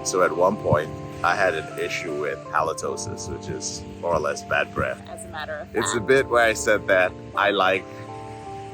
So at one point, I had an issue with halitosis, which is more or less bad breath. As a matter of fact. It's the bit where I said that I like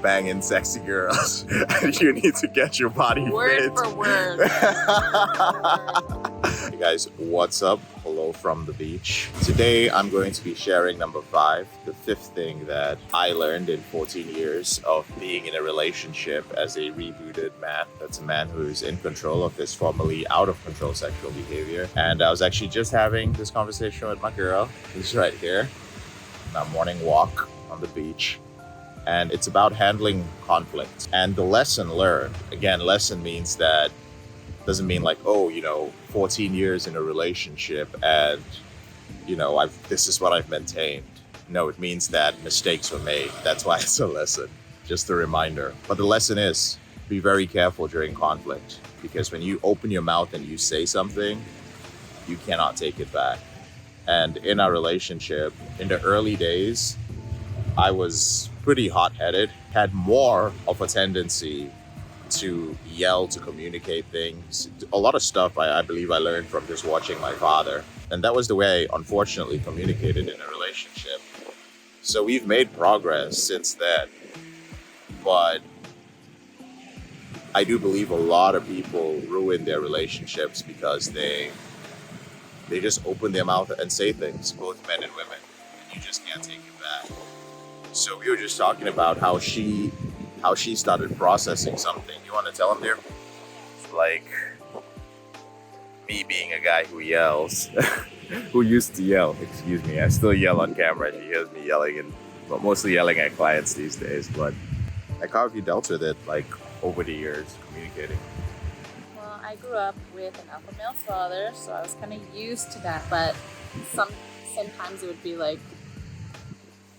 banging sexy girls and you need to get your body word fit. for word. Hey guys, what's up? Hello from the beach. Today I'm going to be sharing number 5, the 5th thing that I learned in 14 years of being in a relationship as a rebooted man. That's a man who's in control of his formerly out of control sexual behavior. And I was actually just having this conversation with my girl, who's right here, on our morning walk on the beach. And it's about handling conflict. And the lesson learned, again, lesson means that, doesn't mean like, 14 years in a relationship and, this is what I've maintained. No, it means that mistakes were made. That's why it's a lesson, just a reminder. But the lesson is, be very careful during conflict, because when you open your mouth and you say something, you cannot take it back. And in our relationship, in the early days, I was pretty hot-headed, had more of a tendency to yell, to communicate things. A lot of stuff I believe I learned from just watching my father. And that was the way I unfortunately communicated in a relationship. So we've made progress since then. But I do believe a lot of people ruin their relationships because they just open their mouth and say things, both men and women, and you just can't take it back. So we were just talking about how she started processing something. You want to tell them there? Like me being a guy who yells, who used to yell. Excuse me, I still yell on camera. She hears me yelling, but mostly yelling at clients these days. But like, how have you dealt with it, like over the years, communicating? Well, I grew up with an alpha male father, so I was kind of used to that. But sometimes it would be like,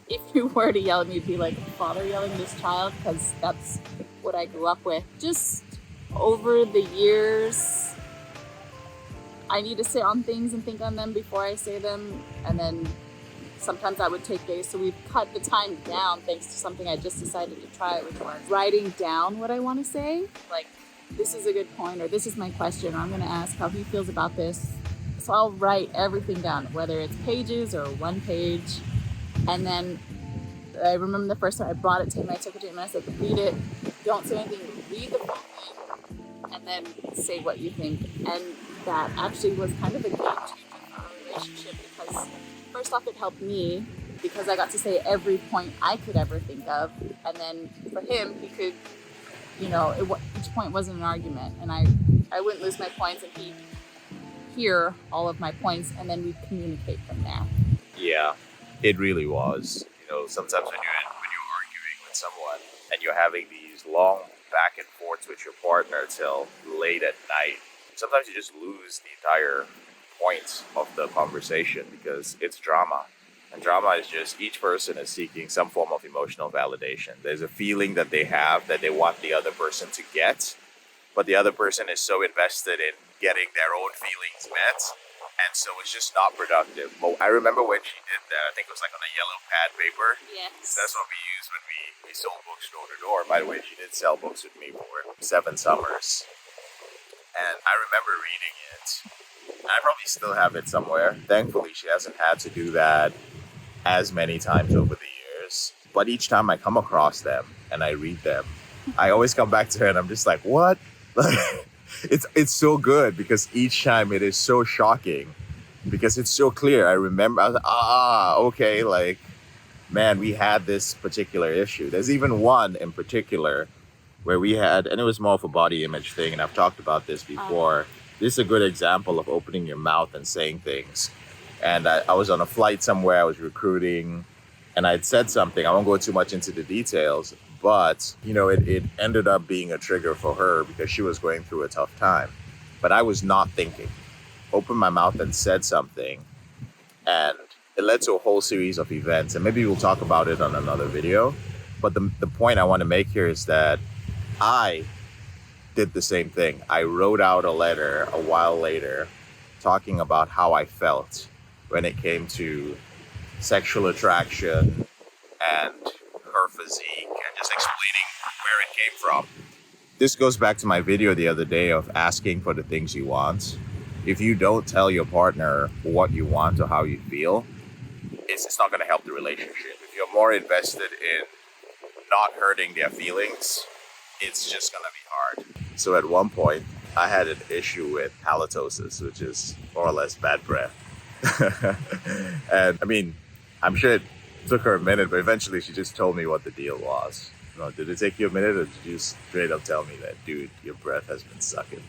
if you were to yell at me, it'd be like a father yelling at his child, because that's what I grew up with. Just over the years, I need to sit on things and think on them before I say them. And then sometimes that would take days. So we've cut the time down thanks to something I just decided to try, which was writing down what I want to say. Like, this is a good point, or this is my question, or I'm going to ask how he feels about this. So I'll write everything down, whether it's pages or one page. And then I remember the first time I brought it to him, I took it to him and I said, read it, don't say anything, read the whole thing, and then say what you think. And that actually was kind of a game changer for our relationship, because first off, it helped me because I got to say every point I could ever think of. And then for him, he could, each point wasn't an argument. And I wouldn't lose my points and he'd hear all of my points, and then we'd communicate from there. Yeah. It really was. Sometimes when you're arguing with someone and you're having these long back and forths with your partner till late at night, sometimes you just lose the entire point of the conversation because it's drama. And drama is just each person is seeking some form of emotional validation. There's a feeling that they have that they want the other person to get, but the other person is so invested in getting their own feelings met. And so it's just not productive. But I remember when she did that, I think it was like on a yellow pad paper. Yes. That's what we used when we sold books door to door. By the way, she did sell books with me for 7 summers. And I remember reading it. And I probably still have it somewhere. Thankfully, she hasn't had to do that as many times over the years. But each time I come across them and I read them, I always come back to her and I'm just like, what? It's so good because each time it is so shocking because it's so clear. I remember, I was like, okay, like, man, we had this particular issue. There's even one in particular where we had, and it was more of a body image thing, and I've talked about this before. This is a good example of opening your mouth and saying things. And I was on a flight somewhere, I was recruiting, and I'd said something. I won't go too much into the details, but, it ended up being a trigger for her because she was going through a tough time. But I was not thinking. Opened my mouth and said something, and it led to a whole series of events. And maybe we'll talk about it on another video. But the point I want to make here is that I did the same thing. I wrote out a letter a while later talking about how I felt when it came to sexual attraction and her physique, and just explaining where it came from. This goes back to my video the other day of asking for the things you want. if you don't tell your partner what you want or how you feel, it's not going to help the relationship. If you're more invested in not hurting their feelings, it's just going to be hard. So at one point, I had an issue with halitosis, which is more or less bad breath. And I mean, I'm sure it took her a minute, but eventually she just told me what the deal was. Did it take you a minute, or did you straight up tell me that, dude, your breath has been sucking?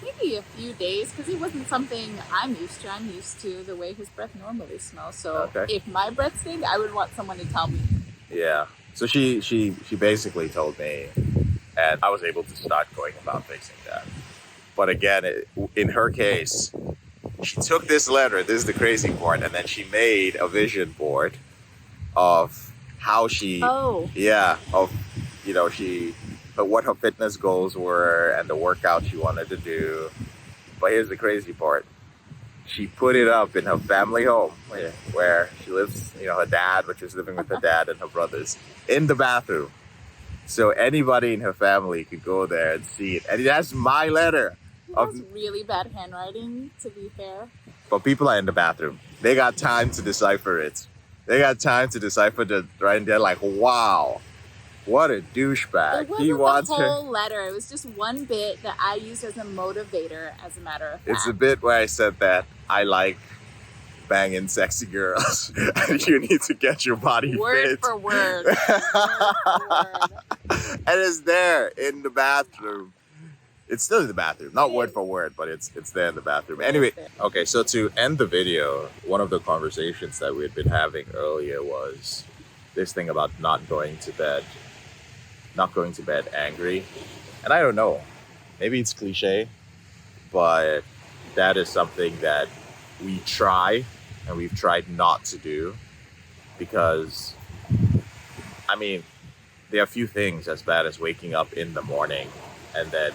Maybe a few days, because it wasn't something I'm used to. I'm used to the way his breath normally smells. So if my breath stink, I would want someone to tell me. Yeah. So she basically told me, and I was able to start going about fixing that. But again, in her case, she took this letter, this is the crazy part, and then she made a vision board of how she, what her fitness goals were and the workout she wanted to do. But here's the crazy part. She put it up in her family home where she lives, her dad, which was living with her dad and her brothers, in the bathroom. So anybody in her family could go there and see it. And that's my letter. That's really bad handwriting, to be fair. But people are in the bathroom. They got time to decipher it. They got time to decipher the right, and they're like, wow, what a douchebag. It wasn't the whole letter. It was just one bit that I used as a motivator, as a matter of fact. It's a bit where I said that I like banging sexy girls. And you need to get your body word fit. For word. Word for word. And it's there in the bathroom. It's still in the bathroom, not word for word, but it's there in the bathroom. Anyway, okay, so to end the video, one of the conversations that we had been having earlier was this thing about not going to bed angry. And I don't know, maybe it's cliche, but that is something that we try, and we've tried not to do, because, I mean, there are a few things as bad as waking up in the morning and then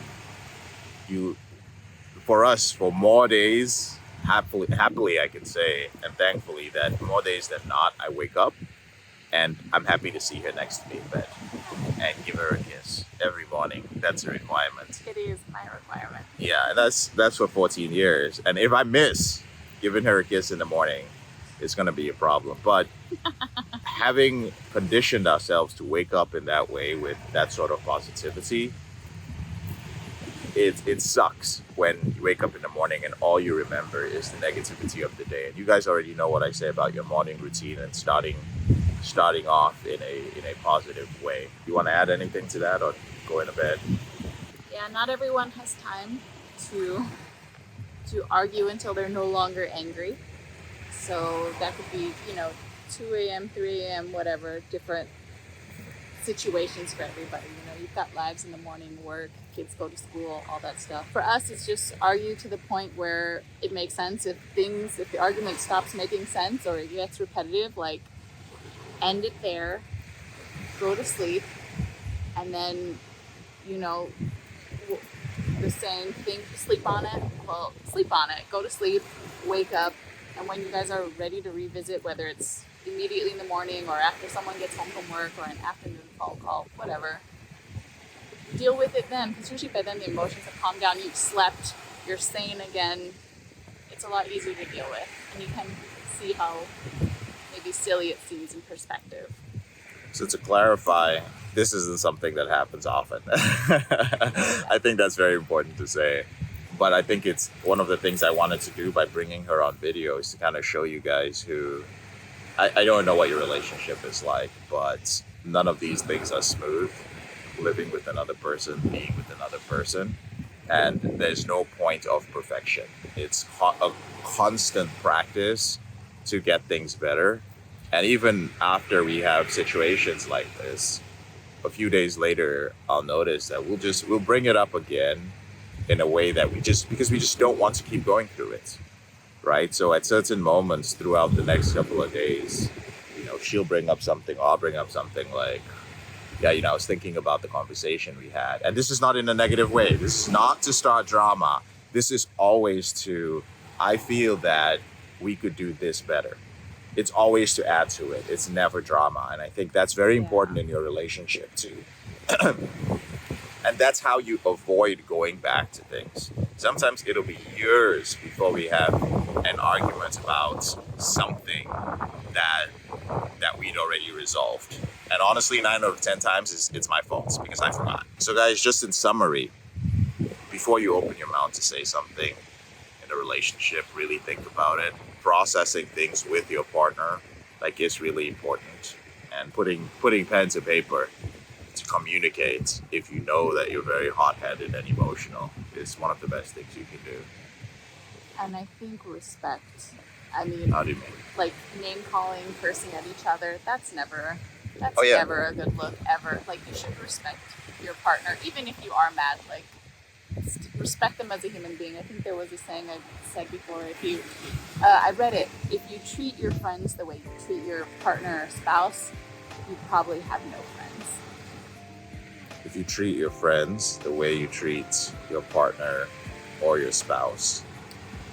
for more days, happily I can say, and thankfully, that more days than not, I wake up and I'm happy to see her next to me in bed and give her a kiss every morning. That's a requirement. It is my requirement. Yeah, and that's for 14 years. And if I miss giving her a kiss in the morning, it's going to be a problem. But having conditioned ourselves to wake up in that way with that sort of positivity, it sucks when you wake up in the morning and all you remember is the negativity of the day. And you guys already know what I say about your morning routine and starting off in a positive way. You want to add anything to that, or go into bed? Yeah, not everyone has time to argue until they're no longer angry. So that could be, 2 a.m., 3 a.m., whatever, different situations for everybody. You've got lives in the morning, work, kids go to school, all that stuff. For us, it's just argue to the point where it makes sense. If the argument stops making sense or it gets repetitive, like, end it there, go to sleep, and then, the saying, sleep on it. Well, sleep on it, go to sleep, wake up, and when you guys are ready to revisit, whether it's immediately in the morning or after someone gets home from work or an afternoon phone call, whatever, deal with it then, because usually by then the emotions have calmed down, you've slept, you're sane again. It's a lot easier to deal with, and you can see how maybe silly it seems in perspective. So to clarify, this isn't something that happens often. I think that's very important to say. But I think it's one of the things I wanted to do by bringing her on video is to kind of show you guys who, I don't know what your relationship is like, but none of these things are smooth. Living with another person, being with another person, and there's no point of perfection. It's a constant practice to get things better. And even after we have situations like this, a few days later, I'll notice that we'll bring it up again in a way that because we just don't want to keep going through it, right? So at certain moments throughout the next couple of days, she'll bring up something, or I'll bring up something like, yeah, I was thinking about the conversation we had. And this is not in a negative way. This is not to start drama. This is always I feel that we could do this better. It's always to add to it. It's never drama. And I think that's very important in your relationship too. And that's how you avoid going back to things. Sometimes it'll be years before we have an argument about something that we'd already resolved. And honestly, 9 out of 10 times it's my fault because I forgot. So guys, just in summary, before you open your mouth to say something in a relationship, really think about it. Processing things with your partner is really important. And putting pen to paper to communicate if you know that you're very hot-headed and emotional is one of the best things you can do. And I think respect. I mean, How do you mean? Like name calling, cursing at each other, that's never a good look ever. Like you should respect your partner, even if you are mad, like respect them as a human being. I think there was a saying I said before, I read it, if you treat your friends the way you treat your partner or spouse, you probably have no friends. If you treat your friends the way you treat your partner or your spouse,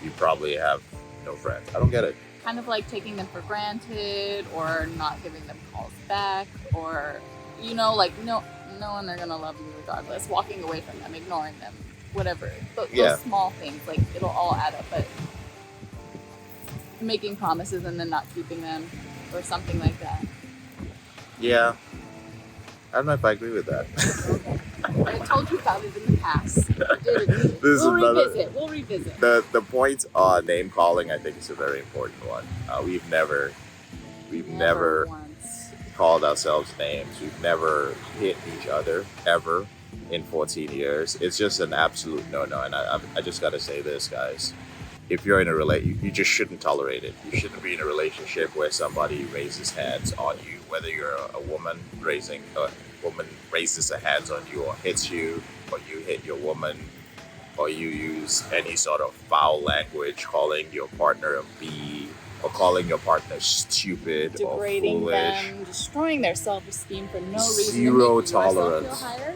you probably have no friends. I don't get it. Kind of like taking them for granted or not giving them calls back or, like knowing they're going to love you regardless, walking away from them, ignoring them, whatever. Those small things, it'll all add up, but making promises and then not keeping them or something like that. Yeah. I don't know if I agree with that. I told you about it in the past. We'll revisit. The point on name calling, I think, is a very important one. We've never once called ourselves names. We've never hit each other ever in 14 years. It's just an absolute no-no. And I just got to say this, guys. If you're in a relationship, you just shouldn't tolerate it. You shouldn't be in a relationship where somebody raises hands on you, whether you're a woman raises her hands on you or hits you, or you hit your woman, or you use any sort of foul language, calling your partner a bee, or calling your partner stupid degrading or foolish. them, destroying their self-esteem for no reason. Zero to make tolerance. Yourself feel higher?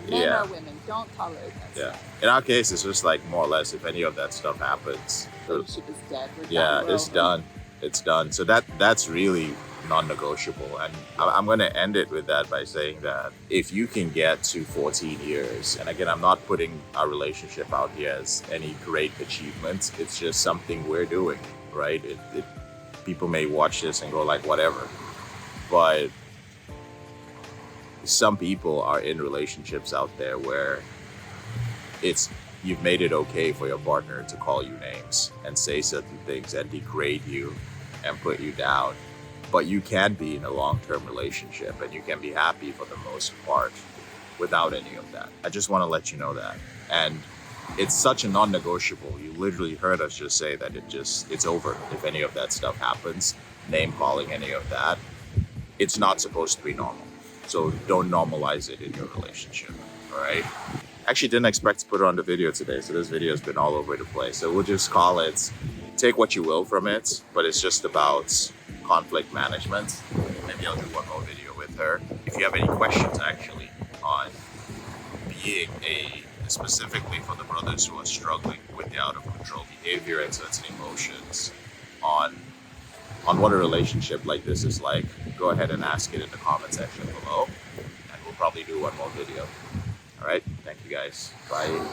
No. Men or women, don't tolerate that stuff. In our case, it's just more or less, if any of that stuff happens, relationship is dead. It's done. It's done. So that's really non-negotiable. And I'm going to end it with that by saying that if you can get to 14 years, and again, I'm not putting our relationship out here as any great achievement. It's just something we're doing, right? People may watch this and go whatever. But some people are in relationships out there where you've made it okay for your partner to call you names and say certain things and degrade you and put you down. But you can be in a long-term relationship and you can be happy for the most part without any of that. I just want to let you know that. And it's such a non-negotiable. You literally heard us just say that it's over if any of that stuff happens. Name calling, any of that. It's not supposed to be normal. So don't normalize it in your relationship, all right? Actually didn't expect to put it on the video today, so this video has been all over the place. So we'll just call it, take what you will from it, but it's just about conflict management. Maybe I'll do one more video with her. If you have any questions actually on being specifically for the brothers who are struggling with the out of control behavior and certain emotions, on what a relationship like this is like, go ahead and ask it in the comment section below, and we'll probably do one more video. All right, thank you guys. Bye.